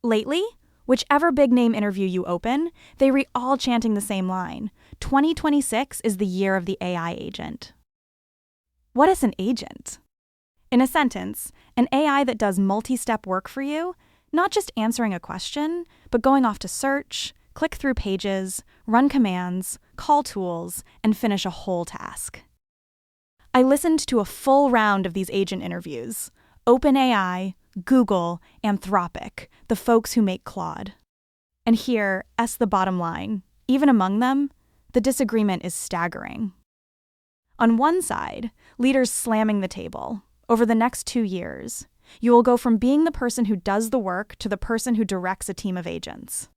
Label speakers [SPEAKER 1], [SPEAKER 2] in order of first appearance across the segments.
[SPEAKER 1] Lately, whichever big-name interview you open, they read all chanting the same line. 2026 is the year of the AI agent. What is an agent? In a sentence, an AI that does multi-step work for you, not just answering a question, but going off to search, click through pages, run commands, call tools, and finish a whole task. I listened to a full round of these agent interviews. OpenAI, Google, Anthropic, the folks who make Claude. And here, the bottom line. Even among them, the disagreement is staggering. On one side, leaders slamming the table. Over the next 2 years, you will go from being the person who does the work to the person who directs a team of agents.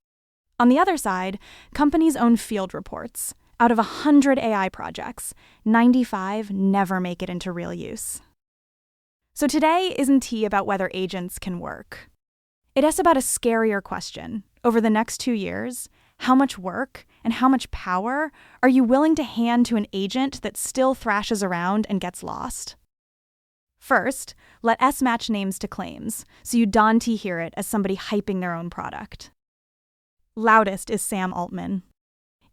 [SPEAKER 1] On the other side, companies' own field reports. Out of 100 AI projects, 95 never make it into real use. So today isn't about whether agents can work. It is about a scarier question. Over the next 2 years, how much work and how much power are you willing to hand to an agent that still thrashes around and gets lost? First, let S match names to claims, so you don't hear it as somebody hyping their own product. Loudest is Sam Altman.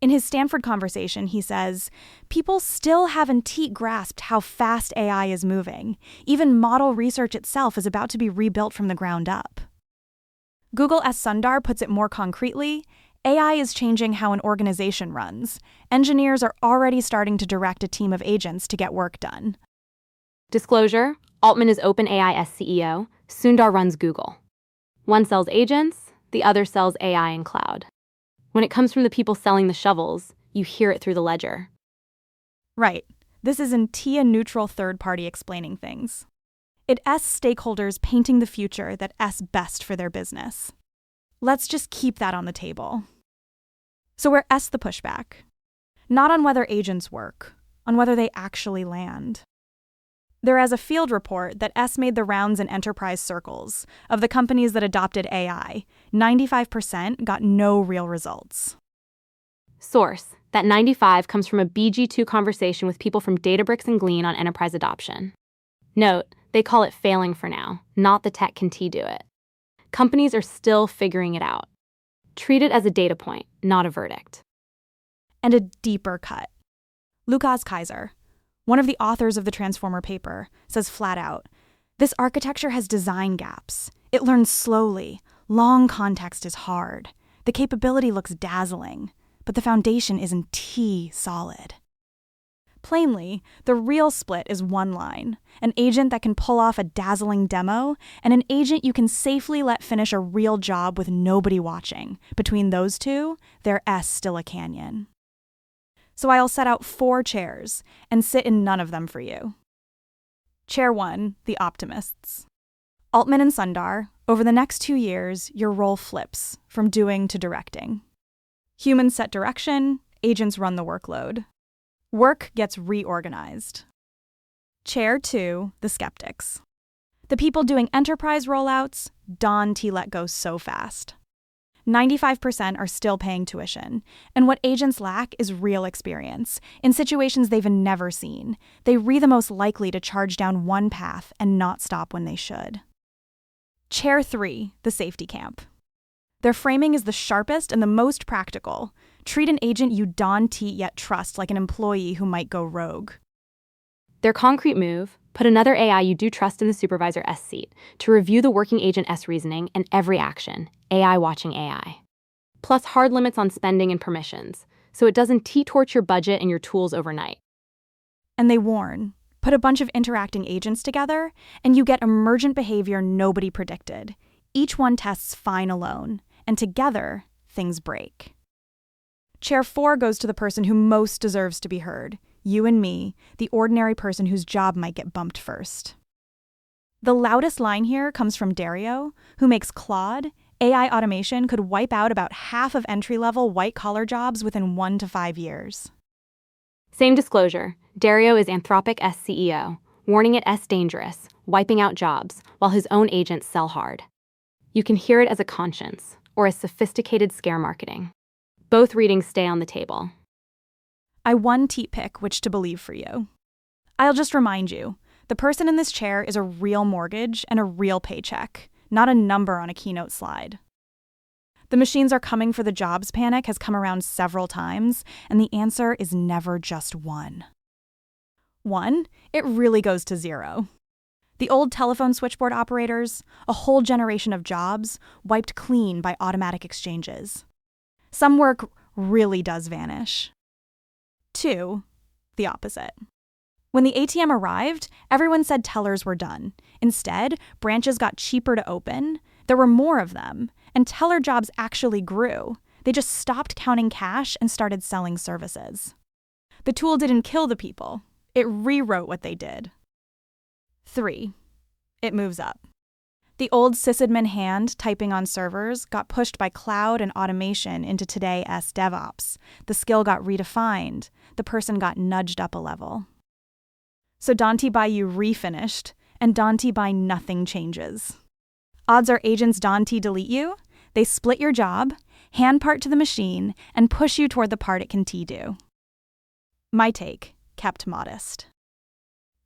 [SPEAKER 1] In his Stanford conversation, he says, people still haven't grasped how fast AI is moving. Even model research itself is about to be rebuilt from the ground up. Google's Sundar puts it more concretely, AI is changing how an organization runs. Engineers are already starting to direct a team of agents to get work done.
[SPEAKER 2] Disclosure, Altman is OpenAI CEO, Sundar runs Google. One sells agents, the other sells AI and cloud. When it comes from the people selling the shovels, you hear it through the ledger.
[SPEAKER 1] Right. This isn't a neutral third party explaining things. It's stakeholders painting the future that's best for their business. Let's just keep that on the table. So where's the pushback? Not on whether agents work, on whether they actually land. There is a field report that made the rounds in enterprise circles. Of the companies that adopted AI, 95% got no real results.
[SPEAKER 2] Source, that 95 comes from a BG2 conversation with people from Databricks and Glean on enterprise adoption. Note, they call it failing for now, not the tech can do it. Companies are still figuring it out. Treat it as a data point, not a verdict.
[SPEAKER 1] And a deeper cut. Lukasz Kaiser, one of the authors of the Transformer paper, says flat out, this architecture has design gaps. It learns slowly. Long context is hard. The capability looks dazzling, but the foundation isn't solid. Plainly, the real split is one line, an agent that can pull off a dazzling demo, and an agent you can safely let finish a real job with nobody watching. Between those two, there's still a canyon. So I'll set out 4 chairs and sit in none of them for you. Chair 1, the Optimists. Altman and Sundar, over the next 2 years, your role flips from doing to directing. Humans set direction, agents run the workload. Work gets reorganized. Chair 2, the Skeptics. The people doing enterprise rollouts don't let go so fast. 95% are still paying tuition, and what agents lack is real experience. In situations they've never seen, they the most likely to charge down one path and not stop when they should. Chair 3, the safety camp. Their framing is the sharpest and the most practical. Treat an agent you don't yet trust like an employee who might go rogue.
[SPEAKER 2] Their concrete move, put another AI you do trust in the supervisor S seat to review the working agent S reasoning and every action, AI watching AI. Plus hard limits on spending and permissions, so it doesn't torch your budget and your tools overnight.
[SPEAKER 1] And they warn, put a bunch of interacting agents together, and you get emergent behavior nobody predicted. Each one tests fine alone, and together, things break. Chair 4 goes to the person who most deserves to be heard. You and me, the ordinary person whose job might get bumped first. The loudest line here comes from Dario, who makes Claude. AI automation could wipe out about half of entry-level white-collar jobs within 1 to 5 years.
[SPEAKER 2] Same disclosure, Dario is Anthropic CEO, warning it dangerous, wiping out jobs, while his own agents sell hard. You can hear it as a conscience, or as sophisticated scare marketing. Both readings stay on the table.
[SPEAKER 1] I pick which to believe for you. I'll just remind you, the person in this chair is a real mortgage and a real paycheck, not a number on a keynote slide. The machines are coming for the jobs panic has come around several times, and the answer is never just one. One, it really goes to zero. The old telephone switchboard operators, a whole generation of jobs, wiped clean by automatic exchanges. Some work really does vanish. Two, the opposite. When the ATM arrived, everyone said tellers were done. Instead, branches got cheaper to open, there were more of them, and teller jobs actually grew. They just stopped counting cash and started selling services. The tool didn't kill the people. It rewrote what they did. 3. It moves up. The old sysadmin hand typing on servers got pushed by cloud and automation into today's DevOps. The skill got redefined. The person got nudged up a level. So Dante by you refinished, and Dante by nothing changes. Odds are agents Dante delete you, they split your job, hand part to the machine, and push you toward the part it can do. My take, kept modest.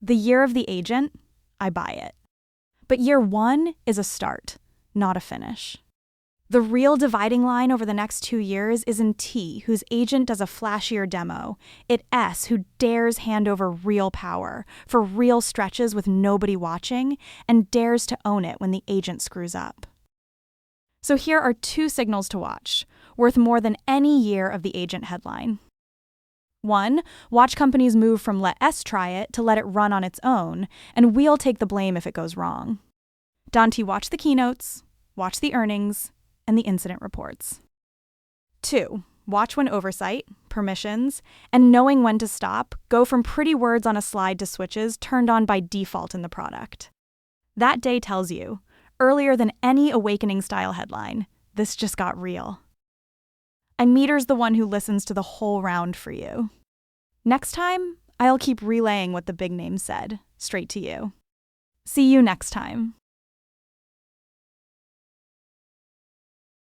[SPEAKER 1] The year of the agent, I buy it. But year 1 is a start, not a finish. The real dividing line over the next 2 years is in T, whose agent does a flashier demo, at S, who dares hand over real power for real stretches with nobody watching, and dares to own it when the agent screws up. So here are 2 signals to watch, worth more than any year of the agent headline. 1, watch companies move from let S try it to let it run on its own, and we'll take the blame if it goes wrong. Dante, watch the keynotes, watch the earnings, and the incident reports. 2, watch when oversight, permissions, and knowing when to stop go from pretty words on a slide to switches turned on by default in the product. That day tells you, earlier than any awakening-style headline, this just got real. Meter's the one who listens to the whole round for you. Next time, I'll keep relaying what the big name said, straight to you. See you next time.